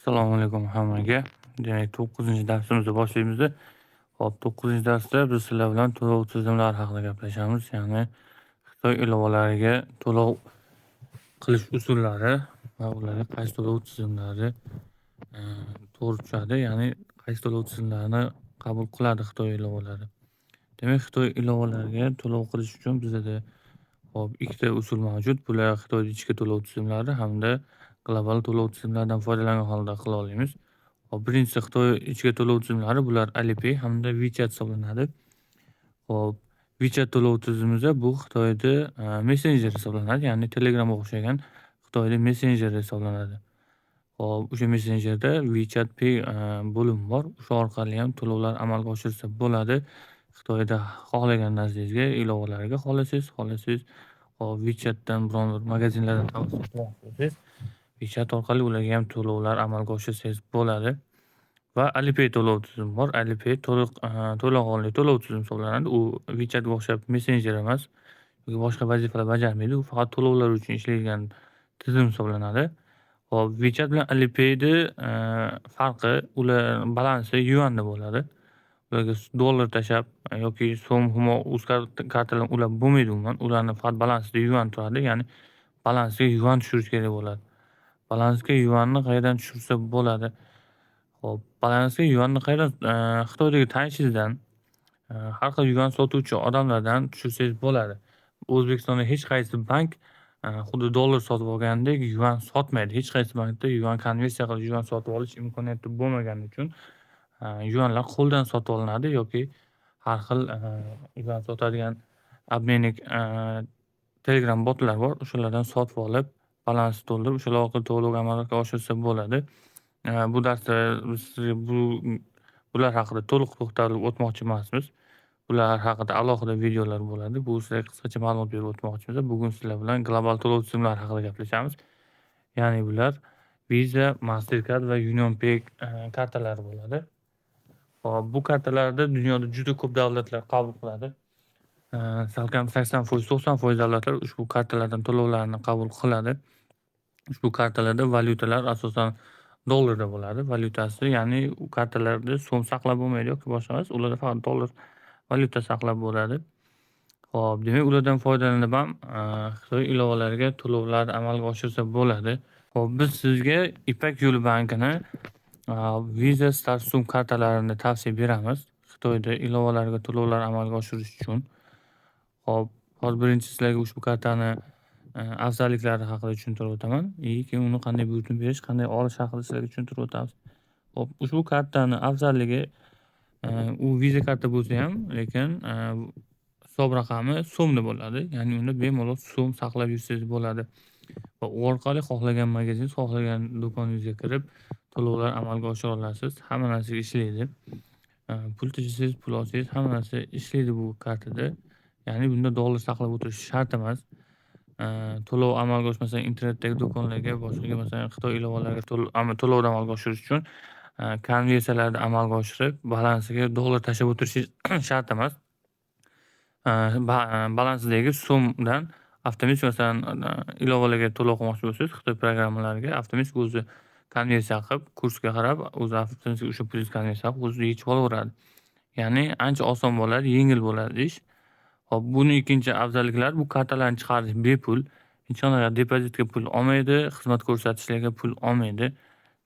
Assalomu alaykum hammaga. Demak, 9-darsimizni boshlaymiz. Hop, 9-darsda biz sizlar bilan to'lov tizimlari haqida gaplashamiz. Ya'ni Xitoy ilovalariga to'lov qilish usullari va ularga qaysi to'lov tizimlari e, to'g'ri tushadi, ya'ni qaysi to'lov tizimlarini qabul qiladi Xitoy ilovalari. Demak, Xitoy ilovalariga to'lov qilish uchun bizda ikkita usul mavjud. Bular Xitoy ichki to'lov tizimlari hamda global to'lov tizimlaridan foydalangan holda qila olamiz. Birinchisi Xitoy ichki to'lov tizimlari, bular Alipay hamda WeChat hisoblanadi. Hop, WeChat to'lov tizimi bu Xitoyda messenjer hisoblanadi, ya'ni Telegramga o'xshagan Xitoyda messenjer hisoblanadi. Hop, o'sha messenjerda WeChat Pay bo'limi bor. O'sha orqali ham to'lovlar amalga oshirsa bo'ladi. Xitoyda xohlagan narsangizga, ilovalarga xohlasangiz, hop WeChatdan biron bir magazinlardan tavsiya qilsangiz, WeChat orqali ularga ham to'lovlar amalga oshirsangiz bo'ladi. Va Alipay to'lov tizimi bor. Alipay to'lag'onli to'lov tizimi hisoblanadi. U WeChatga o'xshab messenjer emas yoki boshqa vazifalar bajarmaydi. U faqat to'lovlar uchun ishlaydigan tizim hisoblanadi. Hop, WeChat bilan Alipayni farqi, ular balansi yuanda bo'ladi. Ularga dollar tashab yoki so'm kartalar ulab bo'lmaydi umuman. Ularni faqat balansida yuan turadi. Ya'ni balansiga yuan tushirish kerak bo'ladi. Balansga yuanni qayerdan tushirsa bo'ladi? Hop, balansga yuanni qayerdan Xitoydagi tanishingizdan, har xil yuan sotuvchi odamlardan tushirsangiz bo'ladi. O'zbekistonda hech qaysi bank xuddi dollar sotib olgandek yuan sotmaydi. Hech qaysi bankda yuan konversiya qilish, yuan sotib olish imkoniyati bo'lmagani uchun yuanlar qo'ldan sotib olinadi yoki har xil yuan sotadigan обменник Telegram botlar bor. O'shalardan sotib olib, balansni to'ldirib, o'shalar orqali to'lov amalga oshirsa bo'ladi. Bu darsda biz sizga bular haqida to'liq to'xtalib o'tmoqchi emasmiz. Bular haqida alohida videolar bo'ladi. Bu sizlarga qisqacha ma'lumot berib o'tmoqchimiz. Bugun sizlar bilan global to'lov tizimlari haqida gaplashamiz. Ya'ni bular Visa, Mastercard va UnionPay kartalari bo'ladi. Hop, bu kartalarni dunyoda juda ko'p davlatlar qabul qiladi. Salkam 80%, 90% davlatlar ushbu kartalardan to'lovlarni qabul qiladi. Ushbu kartalarda valyutalar asosan dollarda bo'ladi. Valyutasi, ya'ni u kartalarda so'm saqlab bo'lmaydi yoki boshqa emas. Ularda faqat dollar valyuta saqlab bo'ladi. Hop, demak ulardan foydalanib ham Xitoy ilovalariga to'lovlarni amalga oshirsa bo'ladi. Hop, biz sizga Ipak Yo'li bankini Visa, Star, Sum kartalarini tavsiya beramiz. Xitoyda ilovalarga to'lovlar amalga oshirish uchun. Hop, hozir birinchi sizlarga ushbu kartani afzalliklari haqida tushuntirib o'taman. Keyin uni qanday buyurtma berish, qanday olish haqida sizlarga tushuntirib o'tamiz. Hop, ushbu kartani afzalligi, u Visa karta bo'lsa ham, lekin hisob raqami so'mda bo'ladi. Ya'ni unda bemalol so'm saqlab yursangiz bo'ladi. Va u orqali xohlagan magazinga, xohlagan do'koningizga kirib to'lovlar amalga oshira olasiz. Hamma narsa ishlaydi. Pul tashasangiz, pul olsangiz, hamma narsa ishlaydi bu kartada. Ya'ni bunda dollar saqlab o'tirish shart emas. To'lov amalga oshmasa internetdagi do'konlarga, boshqa masalan Xitoy ilovalariga to'lovni amalga oshirish uchun konversiyalarni amalga oshirib, balansiga dollar tashab o'tirish shart emas. Balansidagi so'mdan avtomatik masalan ilovalarga to'lov qilmoqchi bo'lsangiz, Xitoy programmalariga avtomatik o'zi konversiya qilib, kursga qarab, o'zi avtomatik o'sha pul konversiya qilib, o'zi yechib olaveradi. Ya'ni ancha oson bo'ladi, yengil bo'ladi ish. Hop, buni ikkinchi afzalliklari, bu kartalarni chiqarish bepul. Hech qanaqa depozitga pul olmaydi, xizmat ko'rsatishlarga pul olmaydi.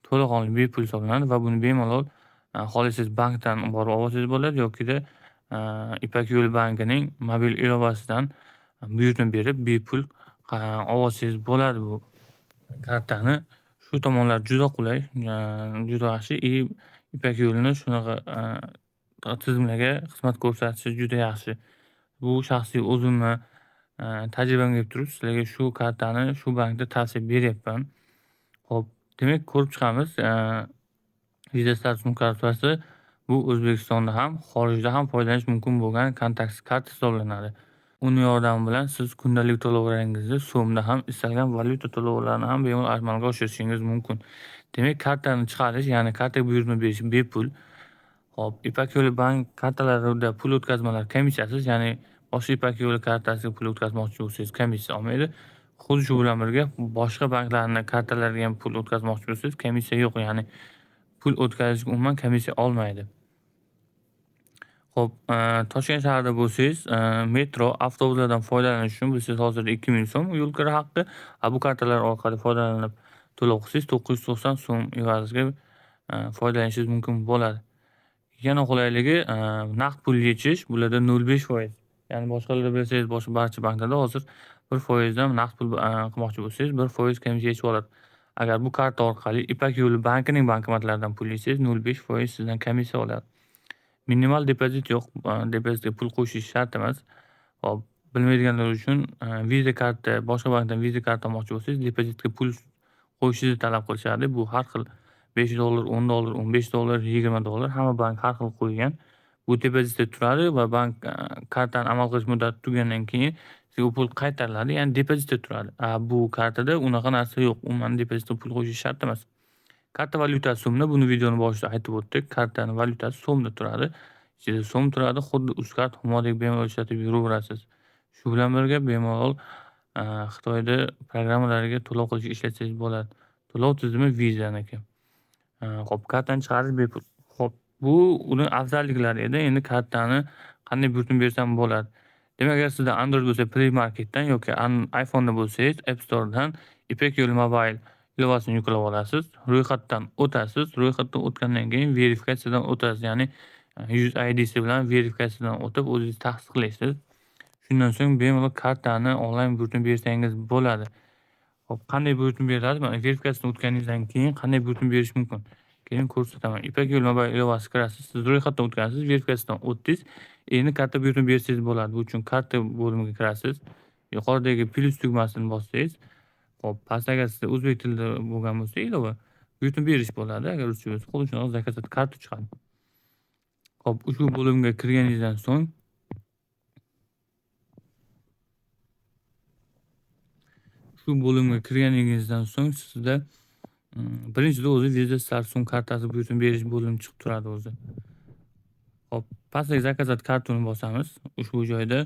To'lag'onli bepul hisoblanadi va buni bemalol xohlasangiz bankdan borib olsangiz bo'ladi yokida Ipak Yo'li bankining mobil ilovasidan buyurtma berib bepul olsangiz bo'ladi bu kartani. Shu tomonlar juda qulay, juda yaxshi. Ipak Yo'lini shunaqa tizimlarga xizmat ko'rsatishi juda yaxshi. Bu shaxsiy o'zimni tajribamga kelib turib sizlarga shu kartani shu bankda tavsiya beryapman. Hop, demak ko'rib chiqamiz. Visa Star Sum kartasi bu O'zbekistonda ham, xorijda ham foydalanish mumkin bo'lgan kontaktsiz karta hisoblanadi. Uni yordami bilan siz kundalik to'lovlaringizni so'mda ham, istalgan valyuta to'lovlarini ham bemalol amalga oshirishingiz mumkin. Demak, kartani chiqarish, ya'ni kartaga buyurtma berish bepul. Hop, Ipak Yo'li bank kartalarida pul o'tkazmalar komissiyasiz, ya'ni boshqa Ipak Yo'li kartasiga pul o'tkazmoqchi bo'lsangiz komissiya olmaydi. Xuddi shu bilan birga boshqa banklarning kartalariga ham pul o'tkazmoqchi bo'lsangiz, komissiya yo'q, ya'ni pul o'tkazishga umuman komissiya olmaydi. Xo'p, Toshkent shahrida bo'lsangiz, metro, avtobuslardan foydalanish uchun bu siz hozirda 2000 so'm yo'l kira haqqi, bu kartalar orqali foydalanib to'lov qilsangiz 990 so'm evaziga foydalanishingiz mumkin bo'ladi. Yana qulayligi, naqd pul yechish bularda 0.5%. Ya'ni boshqalarda bilsangiz, boshqa barcha banklarda hozir 1% dan naqd pul qilmoqchi bo'lsangiz 1% komissiya yechib oladi. Agar bu karta orqali Ipak Yo'li bankining bankomatlaridan pul yechsangiz 0.5% sizdan komissiya oladi. Minimal depozit yo'q. Depozitga pul qo'shish shart emas. Hop, bilmaydiganlar uchun Visa karta, boshqa bankdan Visa karta olmoqchi bo'lsangiz, depozitga pul qo'yishingizni talab qilishadi. Bu har xil $5, $10, $15, $20 hamma bank har xil qo'ygan. Bu depozitda turadi va bank kartani amal qilish muddati tugagandan keyin sizga pul qaytariladi, ya'ni depozitda turadi. Bu kartada unaqa narsa yo'q. Umuman depozitga pul qo'shish shart emas. Karta valyutasi so'mda, buni videoni boshida aytib o'tdik. Kartaning valyutasi so'mda turadi. Ichida so'm turadi, xuddi UzCard, Humodek bemalol ishlatib yuraverasiz. Shu bilan birga bemalol Xitoyda programmalarga to'lov qilish ishlatsangiz bo'ladi. To'lov tizimi Visa'niki. Xo'p, kartani chiqarish bepul. Xo'p, bu uni afzalliklari edi. Endi kartani qanday buyurtma bersam bo'ladi? Demak, agar sizda Android bo'lsa, Play Marketdan yoki iPhone'da bo'lsangiz, App Store'dan Ipak Yo'li Mobile ilovasini yuklab olasiz. Ro'yxatdan o'tasiz. Ro'yxatdan o'tgandan keyin verifikatsiyadan o'tasiz. Ya'ni yuz ID'si bilan verifikatsiyadan o'tib o'zingiz tasdiqlaysiz. Shundan so'ng bemalol kartani onlayn buyurtma bersangiz bo'ladi. Hop, qanday buyurtma beriladi? Mana verifikatsiyadan o'tganingizdan keyin qanday buyurtma berish mumkin? Keyin ko'rsataman. Ipak Yo'li Mobile ilovasiga kirasiz. Siz ro'yxatdan o'tgansiz, verifikatsiyadan o'tdingiz. Endi karta buyurtma bersangiz bo'ladi. Bu uchun karta bo'limiga kirasiz. Yuqoridagi plus tugmasini bossangiz, hop, pastda sizda o'zbek tilida bo'lgan bo'lsa, ilova buyurtma berish bo'ladi. Agar ruscha bo'lsa, qo'shimcha zakazat karta chiqadi. Hop, ushbu bo'limga kirganingizdan so'ng sizda birinchida o'zi Visa Samsung kartasi buyurtma berish bo'limi chiqib turadi o'zi. Hop, pastdagi zakazat kartani bosamiz. Ushbu joyda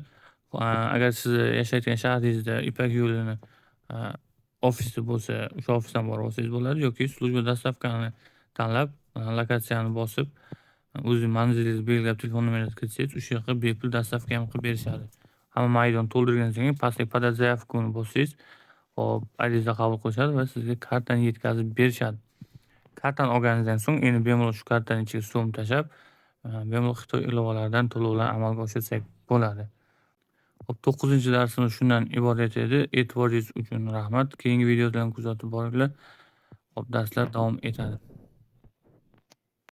agar siz yashayotgan shahringizda Ipak Yo'lini ofisi bo'lsa, o'sha ofisdan borib olsangiz bo'ladi yoki slujba dostavkani tanlab, lokatsiyani bosib, o'zingiz manzilingizni belgilab, telefon nomeringizni kiritsangiz, o'sha yoqqa bepul dostavka ham qilib berishadi. Hamma maydon to'ldirgandan keyin pastdagi podать заявкuni bossangiz, hop, ariza qabul qilishadi va sizga kartani yetkazib berishadi. Kartani olganingizdan so'ng endi bemalol shu kartaning ichiga so'm tashab, bemalol Xitoy ilovalaridan to'lovlar amalga oshirsak bo'ladi. Hop, 9-darsimiz shundan iborat edi. E'tiboringiz uchun rahmat. Keyingi videolarni kuzatib boringlar. Hop, darslar davom etadi.